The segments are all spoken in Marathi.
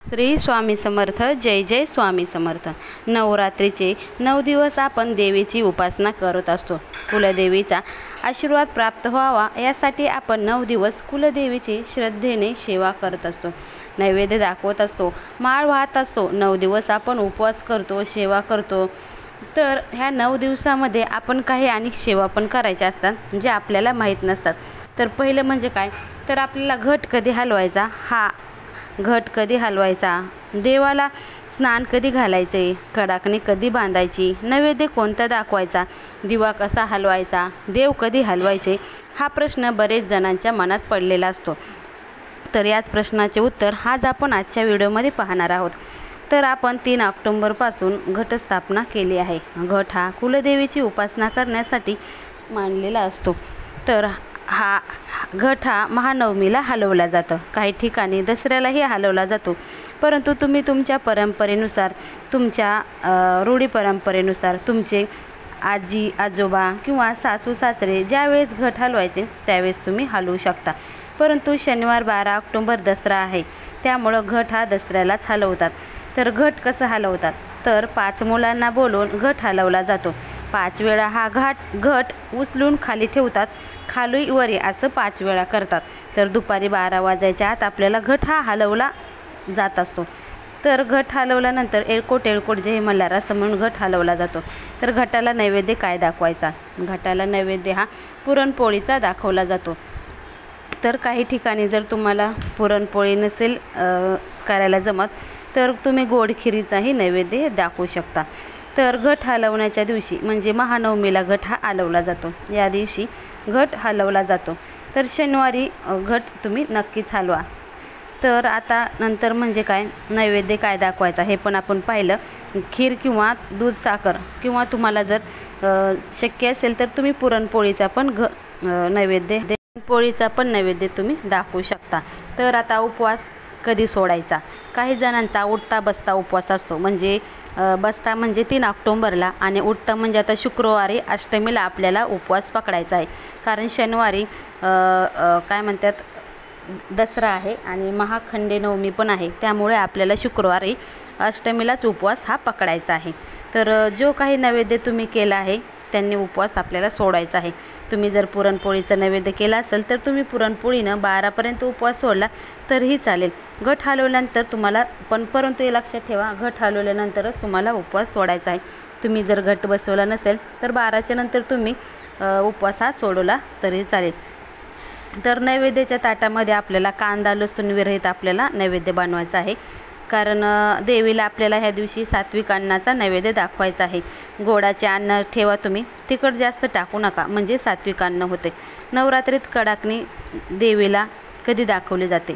श्री स्वामी समर्थ. जय जय स्वामी समर्थ. नवरात्रीचे 9 दिवस आपण देवीची उपासना करत असतो. कुलदेवीचा आशीर्वाद प्राप्त व्हावा यासाठी आपण 9 दिवस कुलदेवीची श्रद्धेने सेवा करत असतो, नैवेद्य दाखवत असतो, माळ वाहत असतो. 9 दिवस आपण उपवास करतो, सेवा करतो. तर ह्या 9 दिवसामध्ये आपण काही अनेक सेवा पण करायच्या असतात जे आपल्याला माहीत नसतात. तर पहिलं म्हणजे काय, तर आपल्याला घट कधी हलवायचा, घट कधी हलवायचा, देवाला स्नान कधी घालायचे, कडाकणी कधी बांधायची, नैवेद्य कोणता दाखवायचा, दिवा कसा हलवायचा, देव कधी हलवायचे, हा प्रश्न बरेच जणांच्या मनात पडलेला असतो. तर याच प्रश्नाचे उत्तर आज आपण आजच्या व्हिडिओमध्ये पाहणार आहोत. तर आपण 3 ऑक्टोबरपासून घटस्थापना केली आहे. घट हा कुलदेवीची उपासना करण्यासाठी मांडलेला असतो. तर हा घट हा महानवमीला हलवला जातो, काही ठिकाणी दसऱ्यालाही हलवला जातो. परंतु तुम्ही तुमच्या परंपरेनुसार, तुमच्या रूढी परंपरेनुसार तुमचे आजी आजोबा किंवा सासू सासरे ज्यावेळेस घट हलवायचे त्यावेळेस तुम्ही हलवू शकता. परंतु शनिवार 12 ऑक्टोबर दसरा आहे, त्यामुळं घट हा दसऱ्यालाच हलवतात. तर घट कसं हलवतात, तर 5 मुलांना बोलवून घट हलवला जातो. 5 वेळा हा घट उचलून खाली ठेवतात, खाली वरी असं 5 वेळा करतात. तर दुपारी 12 वाजायच्या आत आपल्याला घट हा हलवला जात असतो. तर घट हलवल्यानंतर एळकोट जय मल्हार असं म्हणून घट हलवला जातो. तर घटाला नैवेद्य काय दाखवायचा, घटाला नैवेद्य हा पुरणपोळीचा दाखवला जातो. तर काही ठिकाणी जर तुम्हाला पुरणपोळी नसेल करायला जमत तर तुम्ही गोड खिरीचाही नैवेद्य दाखवू शकता. तर घट हलवण्याच्या दिवशी म्हणजे महानवमीला घट हा हलवला जातो, या दिवशी घट हलवला जातो. तर शनिवारी घट तुम्ही नक्कीच हलवा. तर आता नंतर म्हणजे काय, नैवेद्य काय दाखवायचा हे पण आपण पाहिलं. खीर किंवा दूध साखर किंवा तुम्हाला जर शक्य असेल तर तुम्ही पुरणपोळीचा पण नैवेद्य तुम्ही दाखवू शकता. तर आता उपवास कधी सोडायचा, काही जणांचा उठता बसता उपवास असतो. म्हणजे बसता म्हणजे 3 ऑक्टोबरला आणि उठता म्हणजे आता शुक्रवारी अष्टमीला आपल्याला उपवास पकडायचा आहे. कारण शनिवारी काय म्हणतात दसरा आहे आणि महाखंडे नवमी पण आहे, त्यामुळे आपल्याला शुक्रवारी अष्टमीलाच उपवास हा पकडायचा आहे. तर जो काही नैवेद्य तुम्ही केला आहे त्यांनी उपवास आपल्याला सोडायचा आहे. तुम्ही जर पुरणपोळीचं नैवेद्य केला असेल तर तुम्ही पुरणपोळीनं 12पर्यंत उपवास सोडला तरीही चालेल. घट हलवल्यानंतर तुम्हाला परंतु हे लक्षात ठेवा, घट हलवल्यानंतरच तुम्हाला उपवास सोडायचा आहे. तुम्ही जर घट बसवला नसेल तर 12च्या नंतर तुम्ही उपवास हा सोडवला तरी चालेल. तर नैवेद्याच्या ताटामध्ये आपल्याला कांदा लसूण विरहित आपल्याला नैवेद्य बनवायचा आहे. कारण देवीला आपल्याला ह्या दिवशी सात्विक अन्नाचा नैवेद्य दाखवायचा आहे. गोडाचे अन्न ठेवा तुम्ही, तिखट जास्त टाकू नका म्हणजे सात्विक अन्न होते. नवरात्रीत कडाकणी देवीला कधी दाखवली जाते,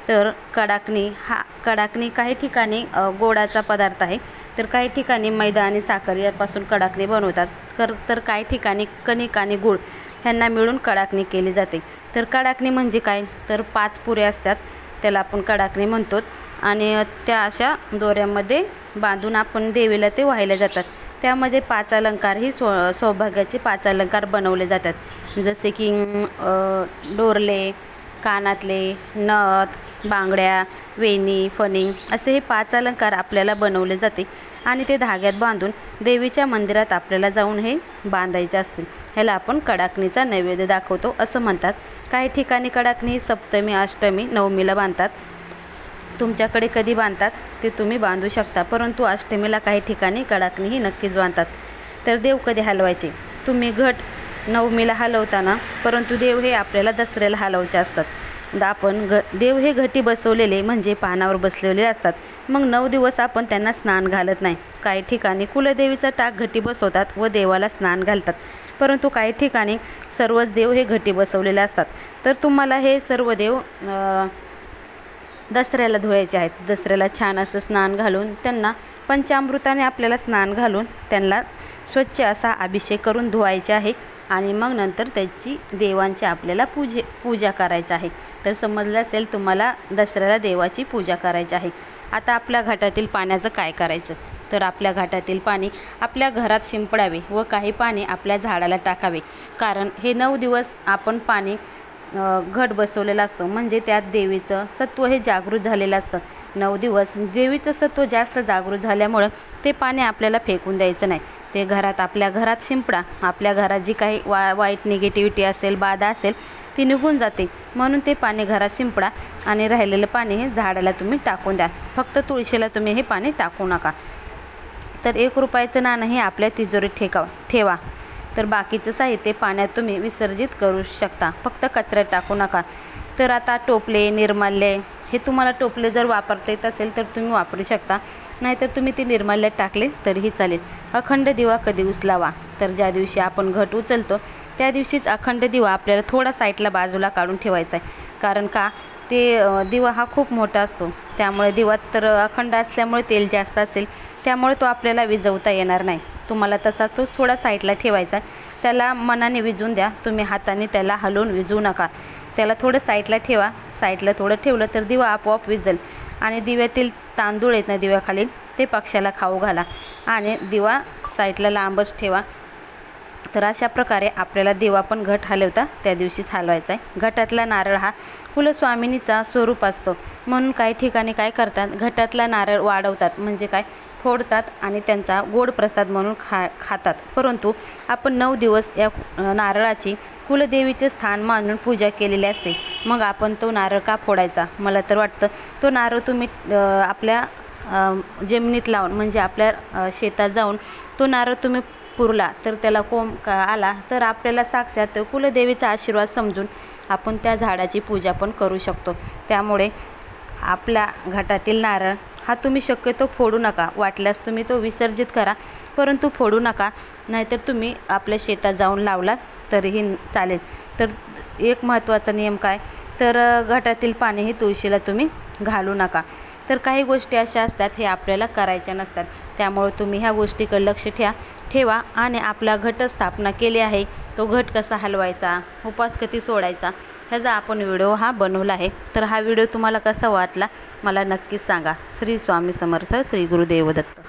तर कडाकणी काही ठिकाणी गोडाचा पदार्थ आहे, तर काही ठिकाणी मैदा आणि साखर यापासून कडाकणी बनवतात. तर काही ठिकाणी कणिक आणि गूळ ह्यांना मिळून कडाकणी केली जाते. तर कडाकणी म्हणजे काय, तर 5 पुऱ्या असतात, त्याला आपण कडाकणी म्हणतो. आणि त्या अशा दोऱ्यामध्ये बांधून आपण देवीला ते वाहिल्या जातात. त्यामध्ये 5 अलंकार ही सौभाग्याचे 5 अलंकार बनवले जातात. जसे की डोरले, कानातले, नथ, बांगड्या, वेणी, फणी असे हे 5 अलंकार आपल्याला बनवले जाते आणि ते धाग्यात बांधून देवीच्या मंदिरात आपल्याला जाऊन हे बांधायचे असतील. ह्याला आपण कडाकणीचा नैवेद्य दाखवतो असं म्हणतात. काही ठिकाणी कडाकणी सप्तमी, अष्टमी, नवमीला बांधतात. तुमच्याकडे कधी बांधतात ते तुम्ही बांधू शकता, परंतु अष्टमीला काही ठिकाणी कडाकणी ही नक्कीच बांधतात. तर देव कधी हलवायचे, तुम्ही घट नवमीला हलवताना, परंतु देव हे आपल्याला दसऱ्याला हलवायचे असतात. आपण देव हे घटी बसवलेले म्हणजे पानावर बसलेले असतात. मग 9 दिवस आपण त्यांना स्नान घालत नाही. काही ठिकाणी कुलदेवीचा टाक घटी बसवतात व देवाला स्नान घालतात, परंतु काही ठिकाणी सर्वच देव हे घटी बसवलेले असतात. तर तुम्हाला हे सर्व देव दसऱ्याला धुवायचे आहेत. दसऱ्याला छान असं स्नान घालून त्यांना पंचामृताने आपल्याला स्नान घालून त्यांना स्वच्छ असा अभिषेक करून धुवायचे आहे आणि मग नंतर त्याची देवांची आपल्याला पूजा करायची आहे. तर समजलं असेल तुम्हाला दसऱ्याला देवाची पूजा करायची आहे. आता आपल्या घाटातील पाण्याचं काय करायचं, तर आपल्या घाटातील पाणी आपल्या घरात शिंपडावे व काही पाणी आपल्या झाडाला टाकावे. कारण हे 9 दिवस आपण पाणी घट बसवलेला असतो, म्हणजे त्यात देवीचं सत्व हे जागृत झालेलं असतं. 9 दिवस देवीचं सत्व जास्त जागृत झाल्यामुळं ते पाणी आपल्याला फेकून द्यायचं नाही. ते घरात, आपल्या घरात शिंपडा. आपल्या घरात जी काही वाईट निगेटिव्हिटी असेल, बाधा असेल, ती निघून जाते. म्हणून ते पाणी घरात शिंपडा आणि राहिलेलं पाणी हे झाडाला तुम्ही टाकून द्या. फक्त तुळशीला तुम्ही हे पाणी टाकू नका. तर 1 रुपयाचं नाणं हे आपल्या तिजोरीत ठेवा. तर बाकीचं साहित्य पाण्यात तुम्ही विसर्जित करू शकता, फक्त कचऱ्यात टाकू नका. तर आता टोपले, निर्माल्य, हे तुम्हाला टोपले जर वापरता येत असेल तर तुम्ही वापरू शकता, नाहीतर तुम्ही ते निर्माल्यात टाकले तरीही चालेल. अखंड दिवा कधी उचलावा? तर ज्या दिवशी आपण घट उचलतो त्या दिवशीच अखंड दिवा आपल्याला थोडा साईडला बाजूला काढून ठेवायचा आहे. कारण का, ते दिवा हा खूप मोठा असतो, त्यामुळे दिवा तर अखंड असल्यामुळे तेल जास्त असेल, त्यामुळे तो आपल्याला विझवता येणार नाही. तुम्हाला तसा तो थोडा साईडला ठेवायचा. त्याला मनाने विझून द्या, तुम्ही हाताने त्याला हलवून विझवू नका. त्याला थोडं साईडला ठेवा. साईडला थोडं ठेवलं तर दिवा आपोआप विझेल. आणि दिव्यातील तांदूळ आहेत ना दिव्याखाली, ते पक्ष्याला खाऊ घाला आणि दिवा साईडला लांबच ठेवा. तर अशा प्रकारे आपल्याला दिवा पण घट हलवता त्या दिवशीच हलवायचा आहे. घटातला नारळ हा कुलस्वामिनीचा स्वरूप असतो, म्हणून काही ठिकाणी काय करतात, घटातला नारळ वाढवतात, म्हणजे काय, फोडतात आणि त्यांचा गोड प्रसाद म्हणून खातात. परंतु आपण 9 दिवस या नारळाची कुलदेवीचे स्थान मानून पूजा केलेली असते. मग आपण तो नारळ का फोडायचा? मला तर वाटतं तो नारळ तुम्ही आपल्या जमिनीत लावून, म्हणजे आपल्या शेतात जाऊन तो नारळ तुम्ही पुरला तर त्याला कोंब आला तर आपल्याला साक्षात कुलदेवीचा आशीर्वाद समजून आपण त्या झाडाची पूजा पण करू शकतो. त्यामुळे आपल्या घटातील नारळ हा तुम्ही शक्यतो फोडू नका. वाटल्यास तुम्ही तो विसर्जित करा, परंतु फोडू नका. नाहीतर तुम्ही आपल्या शेतात जाऊन लावला तरीही चालेल. तर एक महत्त्वाचा नियम काय, तर घटातील पाणी हे तुळशीला तुम्ही घालू नका. तर काही गोष्टी अशा असतात हे आपल्याला करायच्या नसतात, त्यामुळे तुम्ही ह्या गोष्टीकडे लक्ष ठेवा आणि आपला घट स्थापना केली आहे, तो घट कसा हलवायचा, उपवास कधी सोडायचा, ह्याचा आपण व्हिडिओ हा बनवला आहे. तर हा व्हिडिओ तुम्हाला कसा वाटला मला नक्कीच सांगा. श्री स्वामी समर्थ. श्री गुरुदेव दत्त.